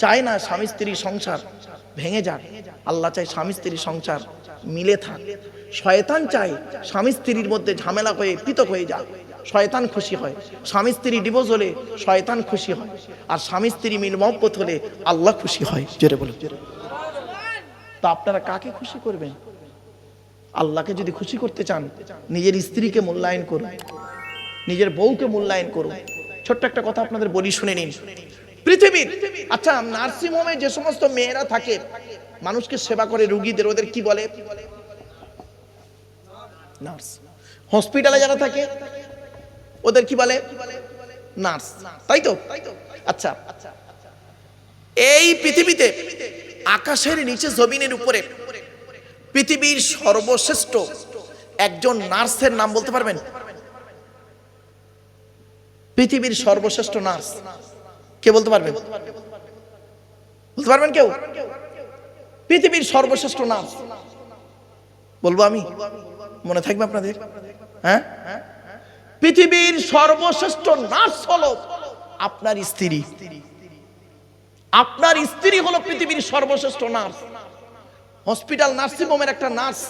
চায় না স্বামী স্ত্রী সংসার ভেঙে যাক, আল্লাহ চায় স্বামী স্ত্রী সংসার মিলে থাক। শয়তান চায় স্বামী স্ত্রীর মধ্যে ঝামেলা হয়ে পৃথক হয়ে যাক, শয়তান খুশি হয়। স্বামী স্ত্রী ডিভোর্স হলে শয়তান খুশি হয়, আর স্বামী স্ত্রী মিল মহব্বত হলে আল্লাহ খুশি হয়। জোরে বলো। তা আপনারা কাকে খুশি করবেন? আল্লাহকে যদি খুশি করতে চান, নিজের স্ত্রীকে মূল্যায়ন করুন, নিজের বউকে মূল্যায়ন করুন। ছোট্ট একটা কথা আপনাদের বলি, শুনে নিন। পৃথিবীর, আচ্ছা নার্সিং হোমে যে সমস্ত মেয়েরা থাকে, মানুষকে সেবা করে রোগীদের, ওদের কি বলে? নার্স। হসপিটালে যারা থাকে ওদের কি বলে? নার্স, তাই তো? আচ্ছা, এই পৃথিবীতে আকাশের নিচে জমিনের উপরে পৃথিবীর সর্বশ্রেষ্ঠ একজন নার্সের নাম বলতে পারবেন? পৃথিবীর সর্বশ্রেষ্ঠ নার্স কে বলতে পারবেন? বলতে পারবেন কেউ? পৃথিবীর সর্বশ্রেষ্ঠ নার্স বলবো আমি, মনে থাকবে আপনাদের? হ্যাঁ, পৃথিবীর সর্বশ্রেষ্ঠ নার্স হলো আপনার স্ত্রী। আপনার স্ত্রী হলো পৃথিবীর সর্বশ্রেষ্ঠ নার্স। হসপিটাল নার্সিংহোমের একটা নার্স,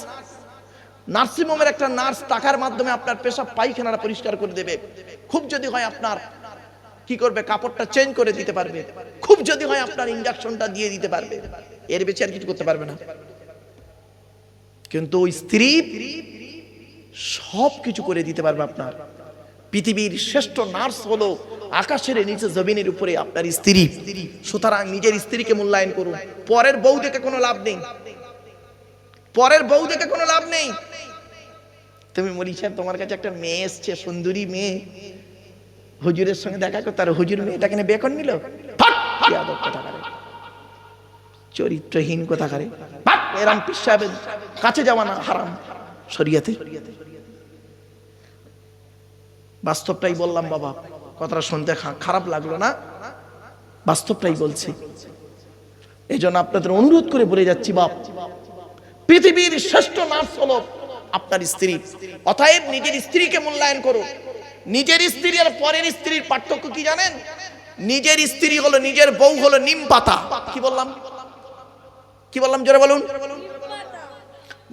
নার্সিংহোমের একটা নার্স টাকার মাধ্যমে আপনার পেশাব পায়খানাটা পরিষ্কার করে দেবে। খুব যদি হয় আপনার কি করবে, কাপড়টা চেঞ্জ করে দিতে পারবে। খুব যদি হয় আপনার ইনজেকশনটা দিয়ে দিতে পারবে, এর বেশি আর কিছু করতে পারবে না। কিন্তু ওই স্ত্রী সব কিছু করে দিতে পারবে আপনার। পৃথিবীর শ্রেষ্ঠ নার্স হলো আকাশের নিচে জমিনের উপরে আপনার স্ত্রী। সুতরাং নিজের স্ত্রীকে মূল্যায়ন করুন। পরের বউ দেখে কোনো লাভ নেই, পরের বউ দেখে কোনো লাভ নেই। তুমি মলি সাহেব, তোমার কাছে একটা মেয়ে এসছে, সুন্দরী মেয়ে, হুজুরের সঙ্গে দেখা করতে, আর হুজুর মেয়েটাকে নিয়ে বিয়ে করে নিল। চরিত্রহীন কোথাকারে, এরম পীর সাহেবের কাছে যাওয়া না হারাম শরিয়াতে। বাস্তবটাই বললাম বাবা, কথাটা শুনতে খারাপ লাগলো না, বাস্তবটাই বলছি। এই জন্য আপনাদের অনুরোধ করে বলে যাচ্ছি, বাপ, পৃথিবীর শ্রেষ্ঠ নার্স হলো আপনার স্ত্রী। অতএব নিজের স্ত্রীকে মূল্যায়ন করো। নিজের স্ত্রী আর পরের স্ত্রীর পার্থক্য কি জানেন? নিজের স্ত্রী হলো, নিজের বউ হলো নিম পাতা। কি বললাম, কি বললাম, জোরে বলুন।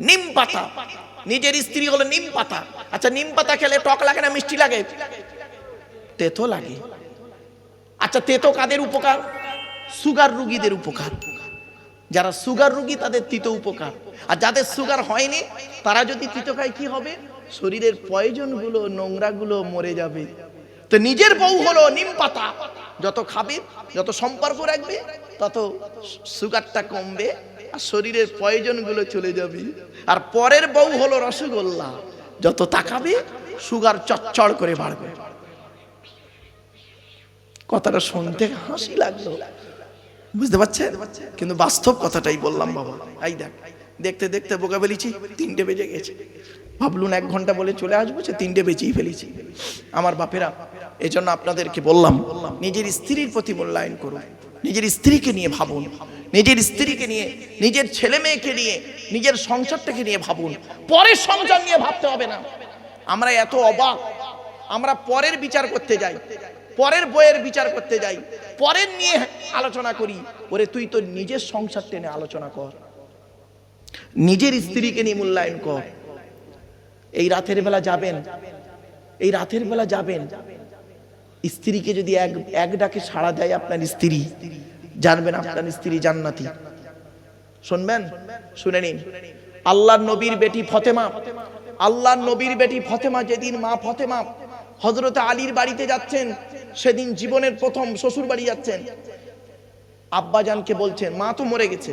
নিম পাতা। নিজের স্ত্রী হলো নিম পাতা। আচ্ছা, নিম পাতা খেলে টক লাগে না মিষ্টি লাগে? তেতো লাগে। আচ্ছা, তেতো কাদের উপকার? সুগার রোগীদের উপকার। যারা সুগার রোগী তাদের তিতো উপকার। আর যাদের সুগার হয়নি তারা যদি তিতো খায় কি হবে? শরীরের পয়জন গুলো, নোংরা গুলো মরে যাবে। তো নিজের বউ হলো নিম পাতা, যত খাবে, যত সম্পর্ক রাখবে, তত সুগারটা কমবে আর শরীরের পয়জন গুলো চলে যাবে। আর পরের বউ হলো রসগোল্লা, যত তাকাবে সুগার চচ্চড় করে বাড়বে। কথাটা শুনতে হাসি লাগলো, বুঝতে পারছেন? কিন্তু বাস্তব কথাটাই বললাম বাবা। এই দেখ, দেখতে দেখতে বোকা ফেলেছি, 3টে বেজে গেছে। ভাবলুন 1 ঘন্টা বলে চলে আসবো, সে 3টে বেজেই ফেলেছি। আমার বাপেরা, এই জন্য আপনাদেরকে বললাম, নিজের স্ত্রীর প্রতি মূল্যায়ন করুন, নিজের স্ত্রীকে নিয়ে ভাবুন, নিজের স্ত্রীকে নিয়ে, নিজের ছেলে মেয়েকে নিয়ে, নিজের সংসারটাকে নিয়ে ভাবুন। পরের সংসার নিয়ে ভাবতে হবে না। আমরা এত অবাক, আমরা পরের বিচার করতে যাই, পরের বইয়ের বিচার করতে যাই, পরের নিয়ে আলোচনা করি। ওরে তুই তো নিজের সংসার টেনে আলোচনা কর, নিজের স্ত্রীকে নিয়ে মূল্যায়ন কর। এই রাতের বেলা যাবেন, এই রাতের বেলা যাবেন, স্ত্রীকে যদি এক ডাকে সাড়া দেয় আপনার স্ত্রী, জানবেন আপনার স্ত্রী জান্নাতি। শুনবেন, শুনে নিন। আল্লাহর নবীর বেটি ফতেমা, আল্লাহর নবীর বেটি ফতেমা, যেদিন মা ফতেমা হযরত আলীর বাড়িতে যাচ্ছেন, সেদিন জীবনের প্রথম শ্বশুর বাড়ি যাচ্ছেন। আব্বাজানকে বলছেন, মা তো মরে গেছে,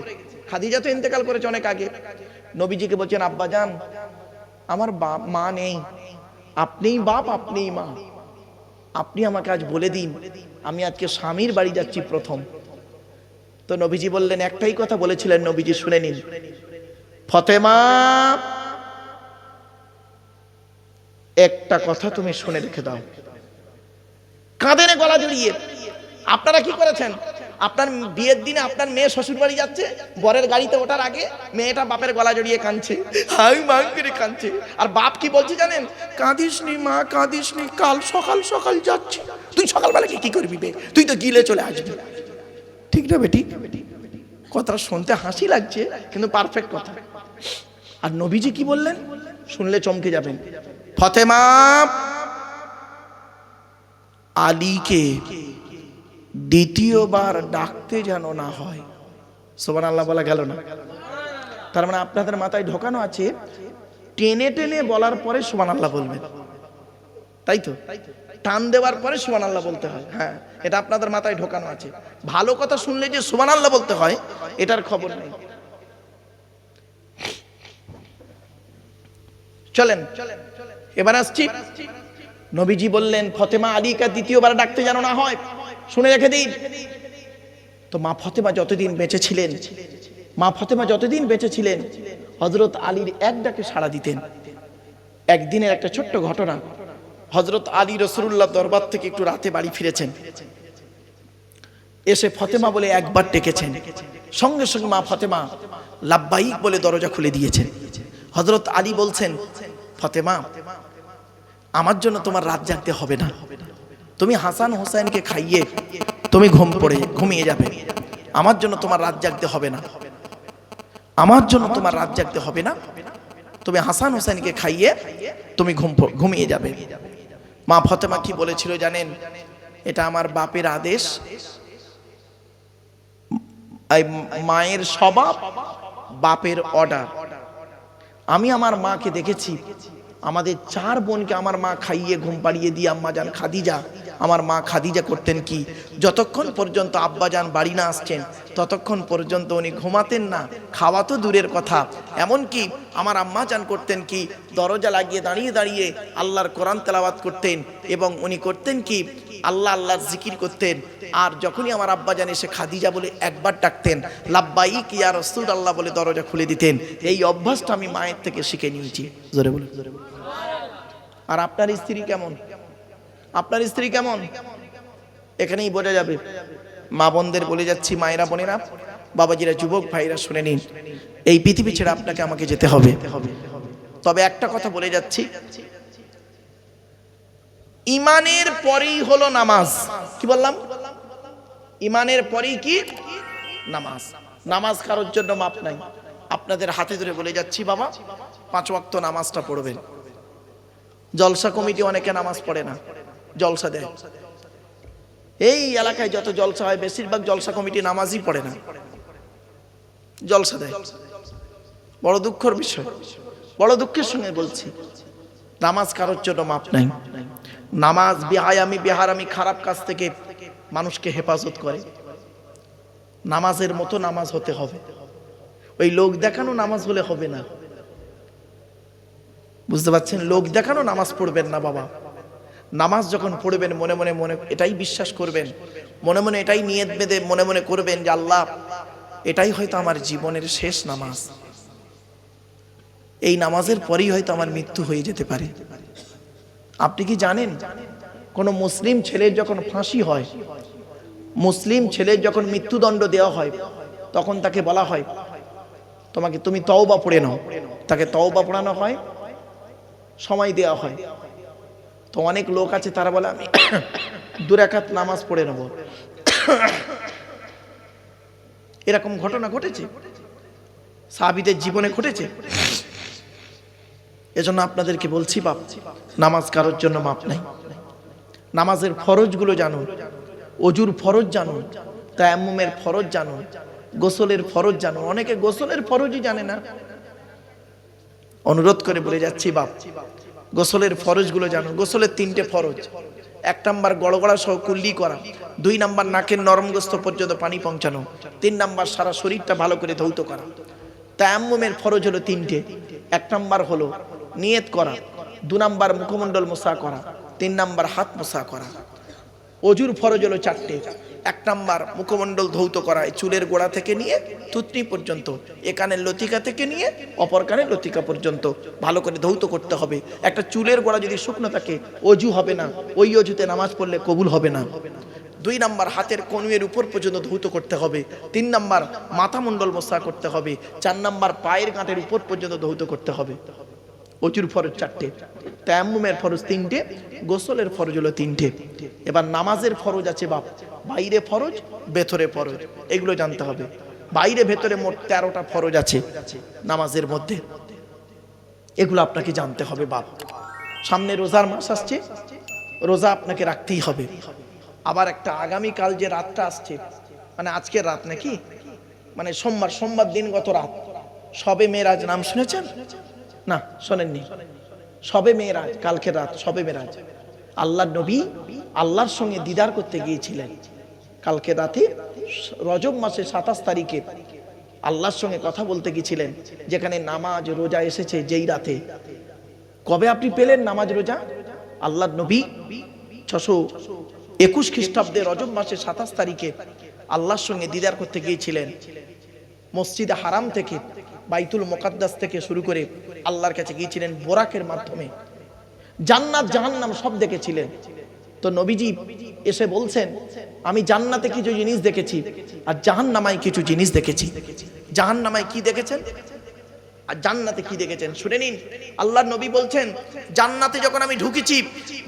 খাদিজা তো ইন্তেকাল করেছে অনেক আগে। নবীজিকে বলছেন, আব্বাজান আমার মা নেই, আপনিই বাপ, আপনিই মা, আপনি আমাকে আজ বলে দিন, আমি আজকে স্বামীর বাড়ি যাচ্ছি প্রথম। তো নবীজি বললেন, একটাই কথা বলেছিলেন নবীজি, শুনে নিন। ফতেমা, একটা কথা তুমি শুনে রেখে দাও। কাঁদেনে গলা জড়িয়ে। আপনারা কি করেছেন? আপনার বিয়ের দিনে আপনার মেয়ে শ্বশুর বাড়ি যাচ্ছে, বরের গাড়িতে ওঠার আগে মেয়েটা বাপের গলা জড়িয়ে কাঁদছে, হাই মাং করে কাঁদছে। আর বাপ কি বলছে জানেন? কাঁদিস নি মা, কাঁদিস নি, কাল সকাল সকাল যাচ্ছি। তুই সকালবেলা কি করবি বে? তুই তো গিলে চলে আসবি। ঠিক না বেটি? কথাটা শুনতে হাসি লাগছে কিন্তু পারফেক্ট কথা। আর নবীজি কি বললেন শুনলে চমকে যাবেন। ফতেমা, আলীকে দ্বিতীয়বার ডাকতে যেন না হয়। সুবহানাল্লাহ বলা গেল না? তার মানে আপনাদের মাথায় ঢোকানো আছে টেনে টেনে বলার পরে সুবহানাল্লাহ বলবেন, তাই তো? টান দেওয়ার পরে সুবহানাল্লাহ বলতে হয়। হ্যাঁ, এটা আপনাদের মাথায় ঢোকানো আছে। ভালো কথা শুনলে যে সুবহানাল্লাহ বলতে হয় এটার খবর নেই। চলেন এবার আসছি। নবীজি বললেন, ফতেমা, আলীকে দ্বিতীয়বার ডাকতে যেন না হয়, শুনে রেখে দিন। তো মা ফতেমা যতদিন বেঁচে ছিলেন, মা ফতেমা যতদিন বেঁচে ছিলেন, হযরত আলীর এক ডাকে সাড়া দিতেন। একদিনের একটা ছোট্ট ঘটনা। হযরত আলী রাসূলুল্লাহ দরবার থেকে একটু রাতে বাড়ি ফিরেছেন, এসে ফতেমা বলে একবার ডেকেছেন। সঙ্গে সঙ্গে মা ফতেমা লাব্বাইক বলে দরজা খুলে দিয়েছেন। হযরত আলী বলছেন, ফতেমা, আমার জন্য তোমার রাত জাগতে হবে না, তুমি হাসান হোসেনকে খাইয়ে তুমি ঘুমিয়ে যাবে। আমার জন্য তোমার রাত জাগতে হবে না, আমার জন্য তোমার রাত জাগতে হবে না, তুমি হাসান হোসেনকে খাইয়ে তুমি ঘুমিয়ে যাবে। মা ফতেমা কি বলেছিল জানেন? এটা আমার বাপের আদেশ, মায়ের স্বভাব, বাপের অর্ডার। আমি আমার মাকে দেখেছি, আমাদের 4 বোনকে আমার মা খাইয়ে ঘুম পাড়িয়ে দিয়ে আম্মা জান খাদিজা আমার মা খাদিজা করতেন কি, যতক্ষণ পর্যন্ত আব্বাজান বাড়ি না আসছেন ততক্ষণ পর্যন্ত উনি ঘুমাতেন না, খাওয়া তো দূরের কথা। এমনকি আমার আম্মা জান করতেন কি, দরজা লাগিয়ে দাঁড়িয়ে দাঁড়িয়ে আল্লাহর কোরআন তেলাওয়াত করতেন এবং উনি করতেন কি, আল্লাহ আল্লাহর জিকির করতেন। আর যখনই আমার আব্বাজান এসে খাদিজা বলে একবার ডাকতেন, লাব্বাইক ইয়া রাসূলুল্লাহ বলে দরজা খুলে দিতেন। এই অভ্যাসটা আমি মায়ের থেকে শিখে নিয়েছি। জোরে বলে। আর আপনার স্ত্রী কেমন? আপনার স্ত্রী কেমন? এখানেই বোঝা যাবে। মা বোনদের বলে যাচ্ছি, মায়েরা বোনেরা, বাবাজিরা, যুবক ভাইরা শুনে নিন, এই পৃথিবী ছেড়ে আপনাকে আমাকে যেতে হবে। তবে একটা কথা বলে যাচ্ছি, ইমানের পরেই হলো নামাজ। কি বললাম? ইমানের পরেই কি? নামাজ। নামাজ কারোর জন্য মাপ নাই। আপনাদের হাতে ধরে বলে যাচ্ছি, বাবা 5 ওয়াক্ত নামাজটা পড়বেন। জলসা কমিটি অনেকে নামাজ পড়ে না, জলসা দেয়। এই এলাকায় যত জলসা হয় বেশিরভাগ জলসা কমিটি নামাজই পড়ে না, জলসা দেয়। বড় দুঃখের বিষয়, বড় দুঃখের সঙ্গে বলছি, নামাজ কারোর জন্য মাপ নাই। নামাজ বেহায়ামি খারাপ কাজ থেকে মানুষকে হেফাজত করে। নামাজের মতো নামাজ হতে হবে, ওই লোক দেখানো নামাজ হলে হবে না। বুঝতে পারছেন? লোক দেখানো নামাজ পড়বেন না বাবা। নামাজ যখন পড়বেন মনে মনে মনে এটাই বিশ্বাস করবেন, মনে মনে এটাই নিয়ত বেঁধে মনে মনে করবেন যে আল্লাহ, এটাই হয়তো আমার জীবনের শেষ নামাজ। এই নামাজের পরেই হয়তো আমার মৃত্যু হয়ে যেতে পারে। আপনি কি জানেন, কোন মুসলিম ছেলের যখন ফাঁসি হয়, মুসলিম ছেলের যখন মৃত্যুদণ্ড দেওয়া হয়, তখন তাকে বলা হয় তুমি তওবা পড়ে নাও। তাকে তওবা পড়ানো হয়, সময় দেওয়া হয়। তো অনেক লোক আছে তারা বলে আমি 2 রাকাত নামাজ পড়ে নেব। এরকম ঘটনা ঘটেছে, সাহাবীদের জীবনে ঘটেছে। এজন্য আপনাদেরকে বলছি, বাপ, নামাজ কারোর জন্য মাপ নাই। নামাজের ফরজগুলো জানুন, ওজুর ফরজ জানুন, তায়াম্মুমের ফরজ জানুন, গোসলের ফরজ জানুন। অনেকে গোসলের ফরজই জানে না। অনুরোধ করে বলে যাচ্ছি, বাপ, গোসলের ফরজগুলো জানুন। গোসলের 3টে ফরজ। 1 নাম্বার গড়গড়া সহ কুল্লি করা, 2 নাম্বার নাকের নরম গোস্ত পর্যন্ত পানি পৌঁছানো, 3 নাম্বার সারা শরীরটা ভালো করে ধৌত করা। তায়াম্মুমের ফরজ হলো 3টে। 1 নাম্বার হলো নিয়ত করা, 2 নাম্বার মুখমণ্ডল মোসা করা, 3 নাম্বার হাত মোসা করা। অজুর ফরজ হলো 4টে। 1 নাম্বার মুখমণ্ডল ধৌত করা, চুলের গোড়া থেকে নিয়ে থুতনি পর্যন্ত, একানের লতিকা থেকে নিয়ে অপর কানের লতিকা পর্যন্ত ভালো করে ধৌত করতে হবে। একটা চুলের গোড়া যদি শুকনো থাকে অজু হবে না, ওই অজুতে নামাজ পড়লে কবুল হবে না। 2 নাম্বার হাতের কনুয়ের উপর পর্যন্ত ধৌত করতে হবে। 3 নাম্বার মাথা মণ্ডল মোসা করতে হবে। 4 নাম্বার পায়ের গাঁটের উপর পর্যন্ত ধৌত করতে হবে। অজুর ফরজ 4টে, তায়াম্মুমের ফরজ 3টে, গোসলের ফরজ হলো 3টে। এবার নামাজের ফরজ আছে বাপ, বাইরে ফরজ, ভেতরে ফরজ, এগুলো জানতে হবে। বাইরে ভেতরে মোট 13টা ফরজ আছে নামাজের মধ্যে, এগুলো আপনাকে জানতে হবে বাপ। সামনে রোজার মাস আসছে, রোজা আপনাকে রাখতেই হবে। আবার একটা আগামীকাল যে রাতটা আসছে, মানে আজকের রাত নাকি, মানে সোমবার দিনগত রাত, শবে মেরাজ নাম শুনেছেন? না, শোনেননি? শবে মেরাজ, কালকের রাত শবে মেরাজ। আল্লাহর নবী আল্লাহর সঙ্গে দিদার করতে গিয়েছিলেন কালকে রাতে, রজব মাসের 27 তারিখে আল্লাহর সঙ্গে কথা বলতে গিয়েছিলেন, যেখানে নামাজ রোজা এসেছে যেই রাতে। কবে আপনি পেলেন নামাজ রোজা? আল্লাহর নবী 621 খ্রিস্টাব্দে রজব মাসের 27 তারিখে আল্লাহর সঙ্গে দিদার করতে গিয়েছিলেন। মসজিদে হারাম থেকে, বাইতুল মুকাদ্দাস থেকে শুরু করে আল্লাহর কাছে গিয়েছিলেন বোরাকের মাধ্যমে। জান্নাত জাহান্নাম সব দেখেছিলেন। তো নবীজি এসে বলছেন, আমি জান্নাতে কিছু জিনিস দেখেছি আর জাহান্নামায় কিছু জিনিস দেখেছি। জাহান্নামায় কি দেখেছেন আর জান্নাতে কি দেখেছেন শুনে নিন। আল্লাহর নবী বলছেন, জান্নাতে যখন আমি ঢুকেছি,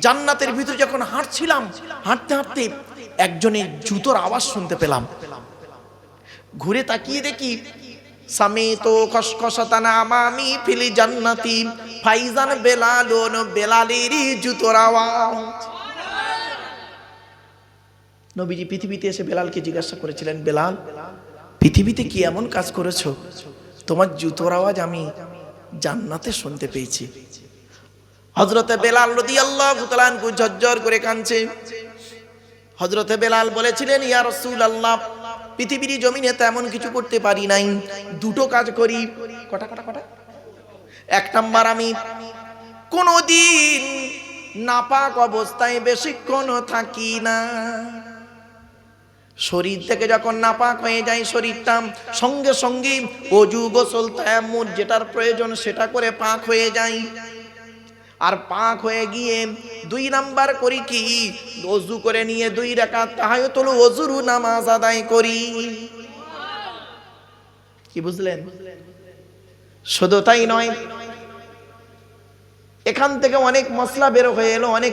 জান্নাতের ভিতরে যখন হাঁটছিলাম, হাঁটতে হাঁটতে একজনের জুতোর আওয়াজ শুনতে পেলাম। ঘুরে তাকিয়ে দেখি, সামিতো খসখসাতানা আমামি ফিল জান্নাতি ফাইজান বেলালুন, বেলালেরই জুতোর আওয়াজ। নবীজি পৃথিবীতে এসে বেলালকে জিজ্ঞাসা করেছিলেন, বেলাল, পৃথিবীতে কি এমন কাজ করেছো, তোমার জুতোর আওয়াজ আমি জান্নাতে শুনতে পেয়েছি। হযরতে বেলাল রাদিয়াল্লাহু তাআলা আনহু ঝরঝর করে কাঁদছে। হযরতে বেলাল বলেছিলেন, ইয়া রাসূলুল্লাহ, পৃথিবীর জমিনে তেমন কিছু করতে পারি নাই, দুটো কাজ করি। কটা কটা কটা? এক নাম্বার, আমি কোনদিন নাপাক অবস্থায় বেশিক্ষণ থাকি না। শরীর থেকে যখন নাপাক হয়ে যায় শরীরটা, সঙ্গে সঙ্গে ওযু গোসল তায়াম্মুম যেটার প্রয়োজন সেটা করে পাক হয়ে যায়। আর পাক হয়ে গিয়ে দুই নাম্বার করি কি, ওযু করে নিয়ে 2 রাকাত তাহাজ্জুদুল ওযুর নামাজ আদায় করি। কি বুঝলেন? শুধু তাই নয়, এখান থেকে অনেক মশলা বের হয়ে এলো, অনেক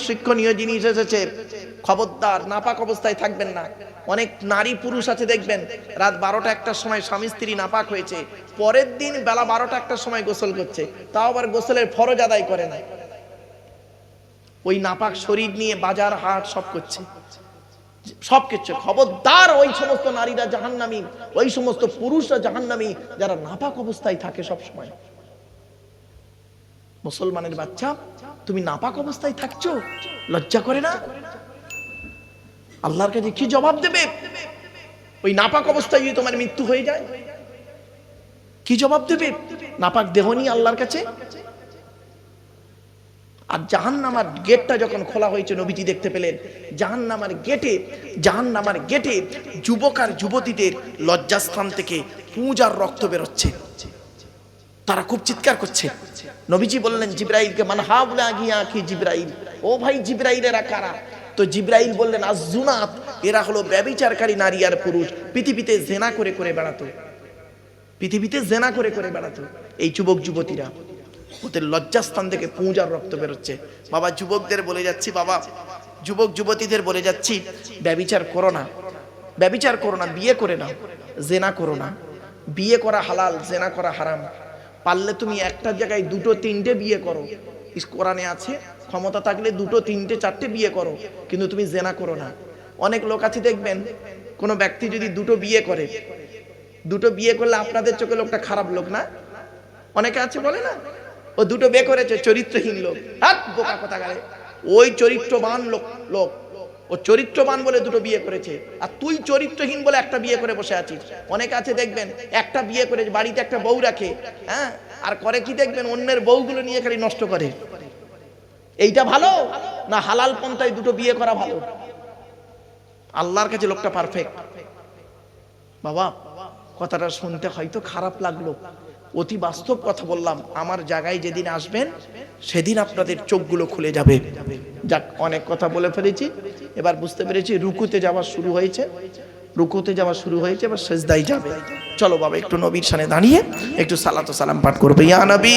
শিক্ষণীয় জিনিস এসেছে। খবরদার নাপাক অবস্থায় থাকবেন না। অনেক নারী পুরুষ আছে দেখবেন, রাত 12টা 1টার সময় স্বামী স্ত্রী নাপাক হয়েছে, পরের দিন বেলা 12টা 1টার সময় গোসল করছে, তাও আবার গোসলের ফরজ আদায় করে না। ওই নাপাক শরীর নিয়ে বাজার হাট সব করছে, সব কিছু। খবরদার, ওই সমস্ত নারীরা জাহান্নামী, ওই সমস্ত পুরুষরা জাহান্নামী যারা নাপাক অবস্থায় থাকে সব সময়। মুসলমানের বাচ্চা, তুমি নাপাক অবস্থায় থাকছো, লজ্জা করে না? আল্লাহর কাছে কি জবাব দেবে? ওই নাপাক অবস্থায় যদি তোমার মৃত্যু হয়ে যায়, কি জবাব দেবে? নাপাক দেহ নিয়ে আল্লাহর কাছে। আর জাহান্নামের গেটটা যখন খোলা হয়েছে, নবীজি দেখতে পেলেন জাহান্নামের গেটে যুবক আর যুবতীদের লজ্জাস্থান থেকে পুঁজ আর রক্ত বেরোচ্ছে। তারা খুব চিৎকার করছে। নবীজি বললেন জিবরাইলকে, মান হাউলা গিয়া কি জিবরাইল, ও ভাই জিবরাইলেরা কারা? তো জিবরাইল বললেন, আজ-জুনাত, এরা হলো ব্যভিচারকারী নারী আর পুরুষ, পৃথিবীতে জেনা করে করে বেড়াতো, পৃথিবীতে জেনা করে করে বেড়াতো। এই যুবক যুবতীরা, ওদের লজ্জাস্থান থেকে পুঁজ আর রক্ত বেরোচ্ছে। বাবা যুবকদের বলে যাচ্ছি, বাবা যুবক যুবতীদের বলে যাচ্ছি, ব্যভিচার করো না, ব্যভিচার করো না, বিয়ে করে নাও, জেনা করো না। বিয়ে করা হালাল, জেনা করা হারাম। পারলে তুমি একটা জায়গায় 2, 3টে বিয়ে করো, কোরআনে আছে, ক্ষমতা থাকলে 2, 3, 4টে বিয়ে করো, কিন্তু তুমি জেনা করো না। অনেক লোক আছে দেখবেন, কোনো ব্যক্তি যদি 2টো বিয়ে করে, 2টো বিয়ে করলে আপনাদের চোখে লোকটা খারাপ লোক না? অনেকে আছে বলে না, ও 2টো বিয়ে করেছে, চরিত্রহীন লোক। হাত বোকা কথা গালে, ওই চরিত্রবান লোক, ও চরিত্রবান বলে 2টো বিয়ে করেছে, আর তুই চরিত্রহীন বলে একটা বিয়ে করে বসে আছিস। অনেকে আছে দেখবেন, একটা বিয়ে করে বাড়িতে একটা বউ রাখে, হ্যাঁ, আর করে কি দেখবেন, অন্যের বউগুলো নিয়ে খালি নষ্ট করে। এইটা ভালো না হালাল পন্থায় 2টো বিয়ে করা ভালো? আল্লাহর কাছে লোকটা পারফেক্ট। বাবা কথাটা শুনতে হয়তো খারাপ লাগলো, অতি বাস্তব কথা বললাম। আমার জায়গায় যেদিন আসবেন সেদিন আপনাদের চোখগুলো খুলে যাবে। যাক, অনেক কথা বলে ফেলেছি, এবার বুঝতে পেরেছি রুকুতে যাওয়া শুরু হয়েছে, রুকুতে যাওয়া শুরু হয়েছে, এবার সিজদায় যাবে। চলো বাবা একটু নবীর সামনে দাঁড়িয়ে একটু সালাত ও সালাম পাঠ করবে। ইয়া নবী